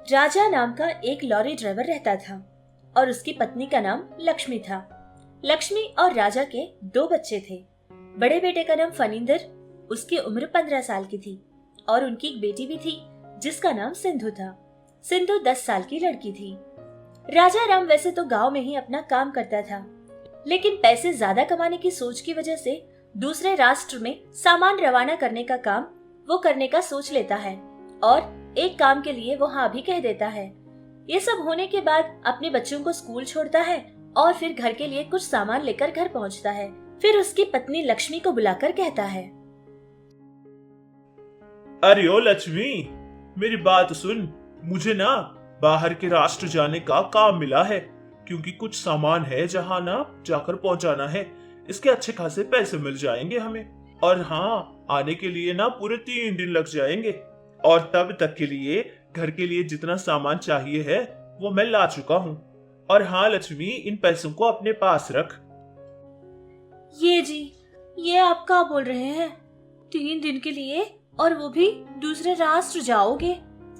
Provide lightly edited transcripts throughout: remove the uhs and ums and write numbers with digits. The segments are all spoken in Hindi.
राजा नाम का एक लॉरी ड्राइवर रहता था और उसकी पत्नी का नाम लक्ष्मी था। लक्ष्मी और राजा के 2 बच्चे थे। बड़े बेटे का नाम फणींदर, उसकी उम्र 15 साल की थी और उनकी एक बेटी भी थी जिसका नाम सिंधु था। सिंधु 10 साल की लड़की थी। राजा राम वैसे तो गांव में ही अपना काम करता था, लेकिन पैसे ज्यादा कमाने की सोच की वजह से दूसरे राष्ट्र में सामान रवाना करने का काम वो करने का सोच लेता है और एक काम के लिए वो हाँ भी कह देता है। ये सब होने के बाद अपने बच्चों को स्कूल छोड़ता है और फिर घर के लिए कुछ सामान लेकर घर पहुंचता है। फिर उसकी पत्नी लक्ष्मी को बुलाकर कहता है, अरे ओ लक्ष्मी, मेरी बात सुन। मुझे ना बाहर के राष्ट्र जाने का काम मिला है, क्योंकि कुछ सामान है जहाँ ना जाकर पहुंचाना है। इसके अच्छे खासे पैसे मिल जाएंगे हमें, और हाँ, आने के लिए ना पूरे 3 दिन लग जाएंगे, और तब तक के लिए घर के लिए जितना सामान चाहिए है वो मैं ला चुका हूँ। और हाँ लक्ष्मी, इन पैसों को अपने पास रख। ये जी, ये आप क्या बोल रहे हैं? 3 दिन के लिए, और वो भी दूसरे राष्ट्र जाओगे?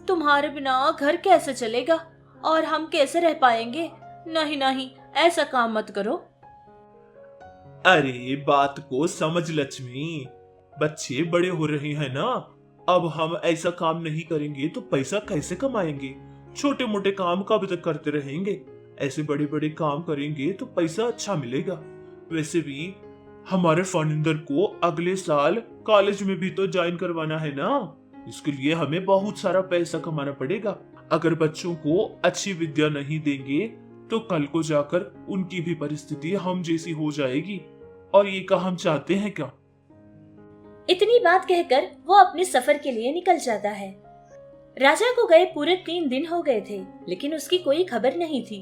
तुम्हारे बिना घर कैसे चलेगा और हम कैसे रह पाएंगे? नहीं नहीं, ऐसा काम मत करो। अरे बात को समझ लक्ष्मी, बच्चे बड़े हो रहे हैं ना। अब हम ऐसा काम नहीं करेंगे तो पैसा कैसे कमाएंगे? छोटे मोटे काम कब तक करते रहेंगे? ऐसे बड़े बड़े काम करेंगे तो पैसा अच्छा मिलेगा। वैसे भी हमारे फणींदर को अगले साल कॉलेज में भी तो ज्वाइन करवाना है ना। इसके लिए हमें बहुत सारा पैसा कमाना पड़ेगा। अगर बच्चों को अच्छी विद्या नहीं देंगे तो कल को जाकर उनकी भी परिस्थिति हम जैसी हो जाएगी, और ये का हम चाहते हैं क्या? इतनी बात कहकर वो अपने सफर के लिए निकल जाता है। राजा को गए पूरे 3 दिन हो गए थे, लेकिन उसकी कोई खबर नहीं थी।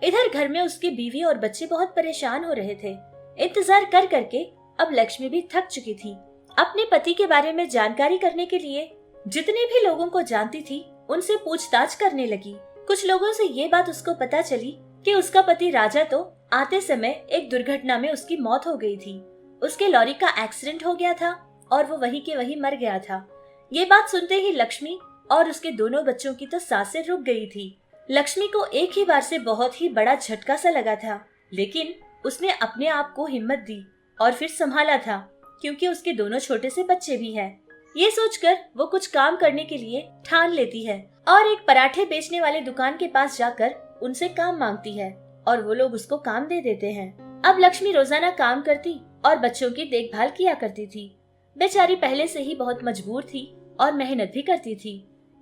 इधर घर में उसकी बीवी और बच्चे बहुत परेशान हो रहे थे। इंतजार कर करके अब लक्ष्मी भी थक चुकी थी। अपने पति के बारे में जानकारी करने के लिए जितने भी लोगों को जानती थी उनसे पूछताछ करने लगी। कुछ लोगों से ये बात उसको पता चली कि उसका पति राजा तो आते समय एक दुर्घटना में उसकी मौत हो गई थी। उसके लॉरी का एक्सीडेंट हो गया था और वो वहीं के वहीं मर गया था। ये बात सुनते ही लक्ष्मी और उसके दोनों बच्चों की तो सांसें रुक गई थी। लक्ष्मी को एक ही बार से बहुत ही बड़ा झटका सा लगा था, लेकिन उसने अपने आप को हिम्मत दी और फिर संभाला था, क्योंकि उसके दोनों छोटे से बच्चे भी हैं। ये सोचकर वो कुछ काम करने के लिए ठान लेती है और एक पराठे बेचने वाले दुकान के पास जाकर उनसे काम मांगती है और वो लोग उसको काम दे देते हैं। अब लक्ष्मी रोजाना काम करती और बच्चों की देखभाल किया करती थी। बेचारी पहले से ही बहुत मजबूर थी और मेहनत भी करती थी।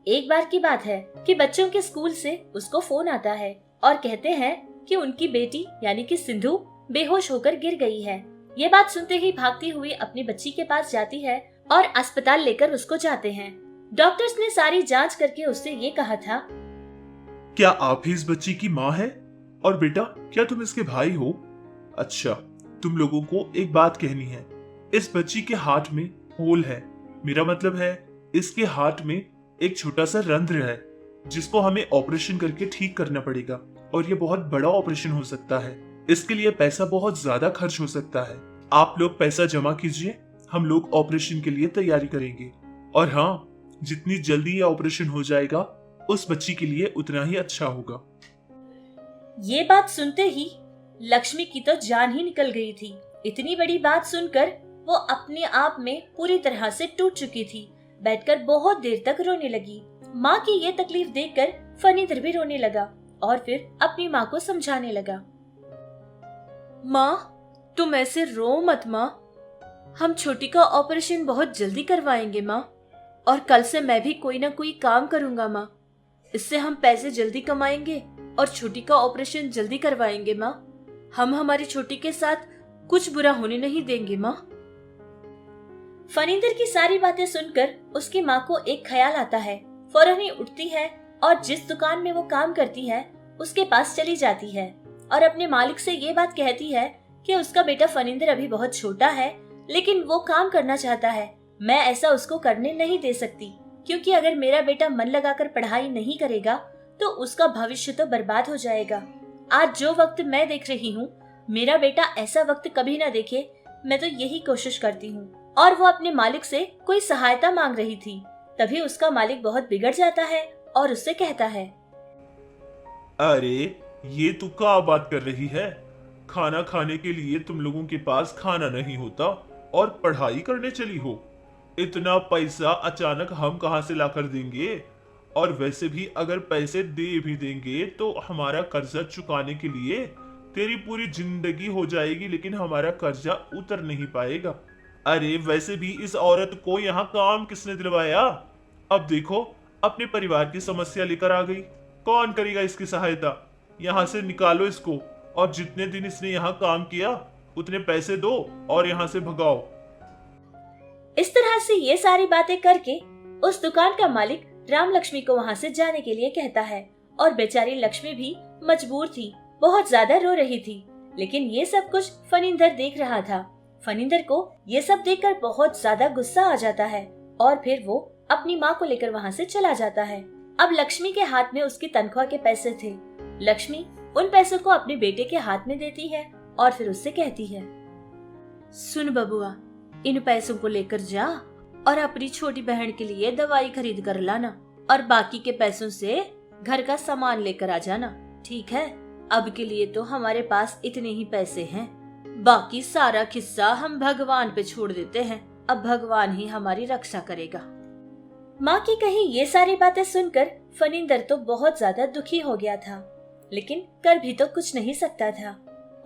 एक बार की बात है कि बच्चों के स्कूल से उसको फोन आता है और कहते हैं कि उनकी बेटी यानी कि सिंधु बेहोश होकर गिर गई है। ये बात सुनते ही भागती हुई अपनी बच्ची के पास जाती है और अस्पताल लेकर उसको जाते हैं। डॉक्टर्स ने सारी जांच करके उससे ये कहा था, क्या आप ही इस बच्ची की माँ है? और बेटा, क्या तुम इसके भाई हो? अच्छा, तुम लोगों को एक बात कहनी है। इस बच्ची के हार्ट में होल है। मेरा मतलब है, इसके हार्ट में एक छोटा सा रंध्र है जिसको हमें ऑपरेशन करके ठीक करना पड़ेगा, और ये बहुत बड़ा ऑपरेशन हो सकता है। इसके लिए पैसा बहुत ज्यादा खर्च हो सकता है। आप लोग पैसा जमा कीजिए, हम लोग ऑपरेशन के लिए तैयारी करेंगे। और हाँ, जितनी जल्दी ये ऑपरेशन हो जाएगा उस बच्ची के लिए उतना ही अच्छा होगा। ये बात सुनते ही लक्ष्मी की तो जान ही निकल गई थी। इतनी बड़ी बात सुनकर वो अपने आप में पूरी तरह से टूट चुकी थी। बैठकर बहुत देर तक रोने लगी। माँ की ये तकलीफ देखकर फणींदर भी रोने लगा और फिर अपनी माँ को समझाने लगा। माँ, तुम ऐसे रो मत माँ। हम छोटी का ऑपरेशन बहुत जल्दी करवाएंगे माँ, और कल से मैं भी कोई ना कोई काम करूँगा माँ। इससे हम पैसे जल्दी कमाएंगे और छोटी का ऑपरेशन जल्दी करवाएंगे माँ। हम हमारी छोटी के साथ कुछ बुरा होने नहीं देंगे माँ। फणींदर की सारी बातें सुनकर उसकी माँ को एक ख्याल आता है। फौरन ही उठती है और जिस दुकान में वो काम करती है उसके पास चली जाती है और अपने मालिक से ये बात कहती है कि उसका बेटा फणींदर अभी बहुत छोटा है, लेकिन वो काम करना चाहता है। मैं ऐसा उसको करने नहीं दे सकती, क्योंकि अगर मेरा बेटा मन लगाकर पढ़ाई नहीं करेगा तो उसका भविष्य तो बर्बाद हो जाएगा। आज जो वक्त मैं देख रही हूँ, मेरा बेटा ऐसा वक्त कभी ना देखे, मैं तो यही कोशिश करती हूँ। और वो अपने मालिक से कोई सहायता मांग रही थी। तभी उसका मालिक बहुत बिगड़ जाता है और उससे कहता है, अरे ये तू क्या बात कर रही है? खाना खाने के लिए तुम लोगों के पास खाना नहीं होता और पढ़ाई करने चली हो? इतना पैसा अचानक हम कहाँ से लाकर देंगे? और वैसे भी अगर पैसे दे भी देंगे तो हमारा कर्जा चुकाने के लिए तेरी पूरी जिंदगी हो जाएगी, लेकिन हमारा कर्जा उतर नहीं पाएगा। अरे वैसे भी इस औरत को यहाँ काम किसने दिलवाया? अब देखो, अपने परिवार की समस्या लेकर आ गई। कौन करेगा इसकी सहायता? यहाँ से निकालो इसको, और जितने दिन इसने यहाँ काम किया उतने पैसे दो और यहाँ से भगाओ। इस तरह से ये सारी बातें करके उस दुकान का मालिक राम लक्ष्मी को वहाँ से जाने के लिए कहता है। और बेचारी लक्ष्मी भी मजबूर थी, बहुत ज्यादा रो रही थी। लेकिन ये सब कुछ फनिंदर देख रहा था। फनिंदर को ये सब देखकर बहुत ज्यादा गुस्सा आ जाता है और फिर वो अपनी माँ को लेकर वहाँ से चला जाता है। अब लक्ष्मी के हाथ में उसकी तनख्वाह के पैसे थे। लक्ष्मी उन पैसों को अपने बेटे के हाथ में देती है और फिर उससे कहती है, सुन बबुआ, इन पैसों को लेकर जा और अपनी छोटी बहन के लिए दवाई खरीद कर लाना, और बाकी के पैसों से घर का सामान लेकर आ जाना, ठीक है? अब के लिए तो हमारे पास इतने ही पैसे हैं, बाकी सारा किस्सा हम भगवान पे छोड़ देते हैं। अब भगवान ही हमारी रक्षा करेगा। माँ की कही ये सारी बातें सुनकर फनिंदर तो बहुत ज्यादा दुखी हो गया था, लेकिन कर भी तो कुछ नहीं सकता था।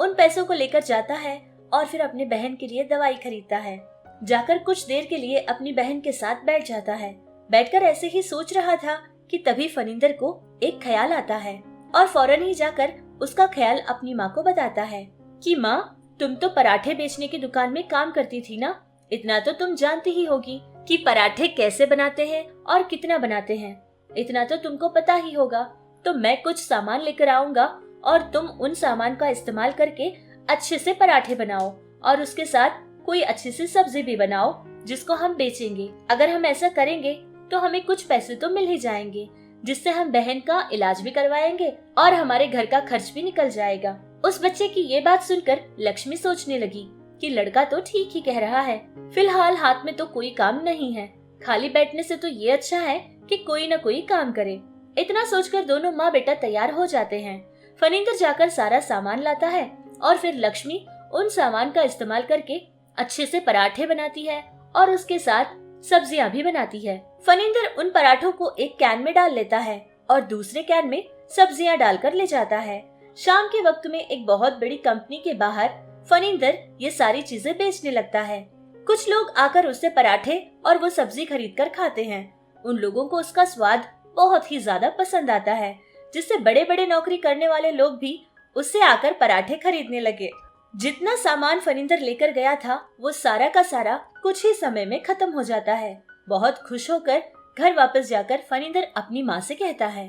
उन पैसों को लेकर जाता है और फिर अपनी बहन के लिए दवाई खरीदता है। जाकर कुछ देर के लिए अपनी बहन के साथ बैठ जाता है। बैठकर ऐसे ही सोच रहा था कि तभी फनिंदर को एक ख्याल आता है और फौरन ही जाकर उसका ख्याल अपनी माँ को बताता है कि माँ, तुम तो पराठे बेचने की दुकान में काम करती थी ना, इतना तो तुम जानती ही होगी कि पराठे कैसे बनाते हैं और कितना बनाते हैं। इतना तो तुमको पता ही होगा। तो मैं कुछ सामान लेकर आऊंगा और तुम उन सामान का इस्तेमाल करके अच्छे से पराठे बनाओ और उसके साथ कोई अच्छी सी सब्जी भी बनाओ जिसको हम बेचेंगे। अगर हम ऐसा करेंगे तो हमें कुछ पैसे तो मिल ही जाएंगे, जिससे हम बहन का इलाज भी करवाएंगे और हमारे घर का खर्च भी निकल जाएगा। उस बच्चे की ये बात सुनकर लक्ष्मी सोचने लगी कि लड़का तो ठीक ही कह रहा है। फिलहाल हाथ में तो कोई काम नहीं है, खाली बैठने से तो ये अच्छा है कि कोई न कोई काम करे। इतना सोचकर दोनों माँ बेटा तैयार हो जाते हैं। फनिंदर जाकर सारा सामान लाता है और फिर लक्ष्मी उन सामान का इस्तेमाल करके अच्छे से पराठे बनाती है और उसके साथ सब्जियां भी बनाती है। फनिंदर उन पराठों को एक कैन में डाल लेता है और दूसरे कैन में सब्जियां डालकर ले जाता है। शाम के वक्त में एक बहुत बड़ी कंपनी के बाहर फनिंदर ये सारी चीजें बेचने लगता है। कुछ लोग आकर उससे पराठे और वो सब्जी खरीद कर खाते हैं। उन लोगों को उसका स्वाद बहुत ही ज्यादा पसंद आता है, जिससे बड़े बड़े नौकरी करने वाले लोग भी उससे आकर पराठे खरीदने लगे। जितना सामान फनिंदर लेकर गया था वो सारा का सारा कुछ ही समय में खत्म हो जाता है। बहुत खुश होकर घर वापस जाकर फनिंदर अपनी माँ से कहता है,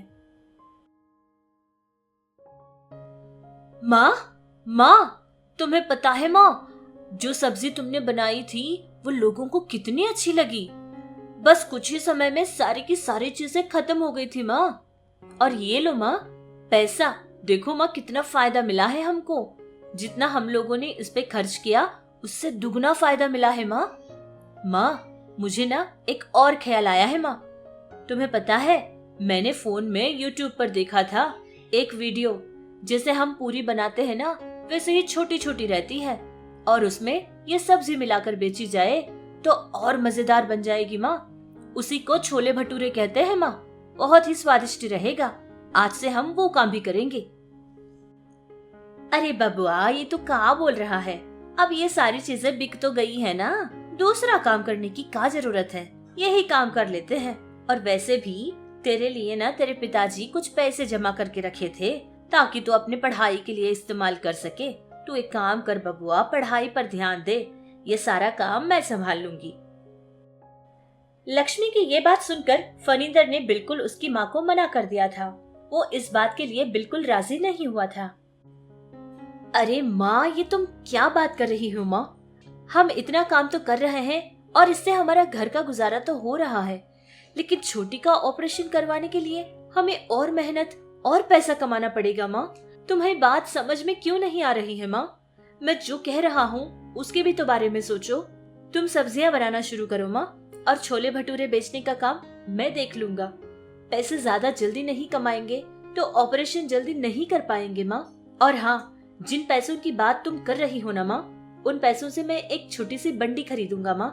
माँ, तुम्हें पता है माँ, जो सब्जी तुमने बनाई थी वो लोगों को कितनी अच्छी लगी। बस कुछ ही समय में सारी की सारी चीजें खत्म हो गई थी माँ। और ये लो माँ, पैसा देखो माँ, कितना फायदा मिला है हमको। जितना हम लोगों ने इस पे खर्च किया उससे दुगना फायदा मिला है माँ, मुझे ना एक और ख्याल आया है माँ। तुम्हें पता है, मैंने फोन में YouTube पर देखा था एक वीडियो, जैसे हम पूरी बनाते हैं ना वैसे ही छोटी छोटी रहती है, और उसमें ये सब्जी मिलाकर बेची जाए तो और मजेदार बन जाएगी माँ। उसी को छोले भटूरे कहते हैं माँ, बहुत ही स्वादिष्ट रहेगा। आज से हम वो काम भी करेंगे। अरे बबुआ, ये तो क्या बोल रहा है? अब ये सारी चीजें बिक तो गई है ना, दूसरा काम करने की क्या जरूरत है? यही काम कर लेते हैं। और वैसे भी तेरे लिए ना तेरे पिताजी कुछ पैसे जमा करके रखे थे ताकि तू अपने पढ़ाई के लिए इस्तेमाल कर सके। तू एक काम कर बबुआ, पढ़ाई पर ध्यान दे, ये सारा काम मैं संभाल लूंगी। लक्ष्मी की ये बात सुनकर फनिंदर ने बिल्कुल उसकी माँ को मना कर दिया था। वो इस बात के लिए बिल्कुल राजी नहीं हुआ था। अरे माँ, ये तुम क्या बात कर रही हो माँ? हम इतना काम तो कर रहे हैं और इससे हमारा घर का गुजारा तो हो रहा है, लेकिन छोटी का ऑपरेशन करवाने के लिए हमें और मेहनत और पैसा कमाना पड़ेगा माँ। तुम्हें बात समझ में क्यों नहीं आ रही है माँ? मैं जो कह रहा हूँ उसके भी तो बारे में सोचो। तुम सब्जियां बनाना शुरू करो माँ, और छोले भटूरे बेचने का काम मैं देख लूंगा। पैसे ज्यादा जल्दी नहीं कमाएंगे तो ऑपरेशन जल्दी नहीं कर पाएंगे माँ। और हाँ, जिन पैसों की बात तुम कर रही हो ना माँ, उन पैसों से मैं एक छोटी सी बंडी खरीदूंगा माँ,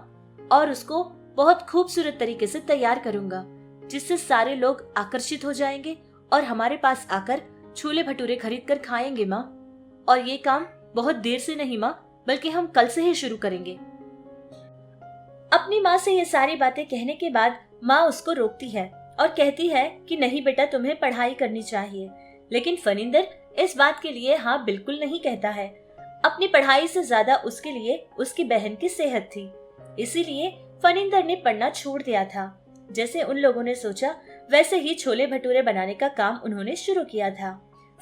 और उसको बहुत खूबसूरत तरीके से तैयार करूंगा, जिससे सारे लोग आकर्षित हो जाएंगे और हमारे पास आकर छोले भटूरे खरीद कर खाएंगे माँ। और ये काम बहुत देर से नहीं माँ, बल्कि हम कल से ही शुरू करेंगे। अपनी माँ से ये सारी बातें कहने के बाद माँ उसको रोकती है और कहती है कि नहीं बेटा, तुम्हें पढ़ाई करनी चाहिए। लेकिन फनिंदर इस बात के लिए हाँ बिल्कुल नहीं कहता है। अपनी पढ़ाई से ज्यादा उसके लिए उसकी बहन की सेहत थी, इसीलिए फनिंदर ने पढ़ना छोड़ दिया था। जैसे उन लोगों ने सोचा, वैसे ही छोले भटूरे बनाने का काम उन्होंने शुरू किया था।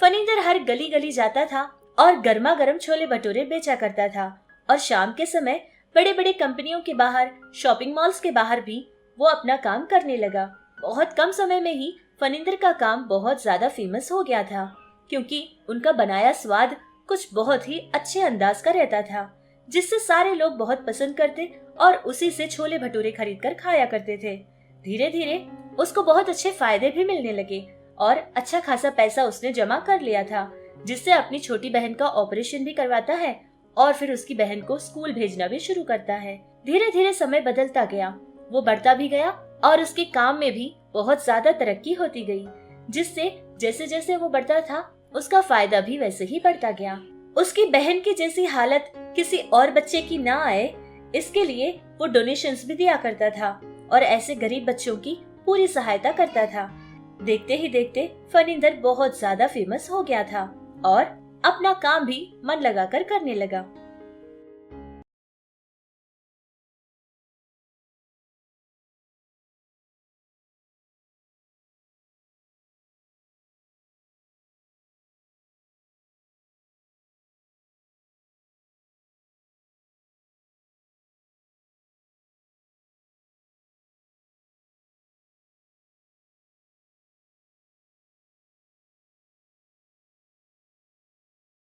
फनिंदर हर गली गली जाता था और गर्मा गर्म छोले भटूरे बेचा करता था। और शाम के समय बड़े बड़े कंपनियों के बाहर, शॉपिंग मॉल्स के बाहर भी वो अपना काम करने लगा। बहुत कम समय में ही फनिंदर का काम बहुत ज्यादा फेमस हो गया था, क्योंकि उनका बनाया स्वाद कुछ बहुत ही अच्छे अंदाज का रहता था, जिससे सारे लोग बहुत पसंद करते और उसी से छोले भटूरे खरीद कर खाया करते थे। धीरे धीरे उसको बहुत अच्छे फायदे भी मिलने लगे और अच्छा खासा पैसा उसने जमा कर लिया था, जिससे अपनी छोटी बहन का ऑपरेशन भी करवाता है और फिर उसकी बहन को स्कूल भेजना भी शुरू करता है। धीरे धीरे समय बदलता गया, वो बढ़ता भी गया और उसके काम में भी बहुत ज्यादा तरक्की होती गई, जिससे जैसे जैसे वो बढ़ता था उसका फायदा भी वैसे ही बढ़ता गया। उसकी बहन की जैसी हालत किसी और बच्चे की ना आए, इसके लिए वो डोनेशंस भी दिया करता था और ऐसे गरीब बच्चों की पूरी सहायता करता था। देखते ही देखते फनिंदर बहुत ज्यादा फेमस हो गया था और अपना काम भी मन लगाकर करने लगा।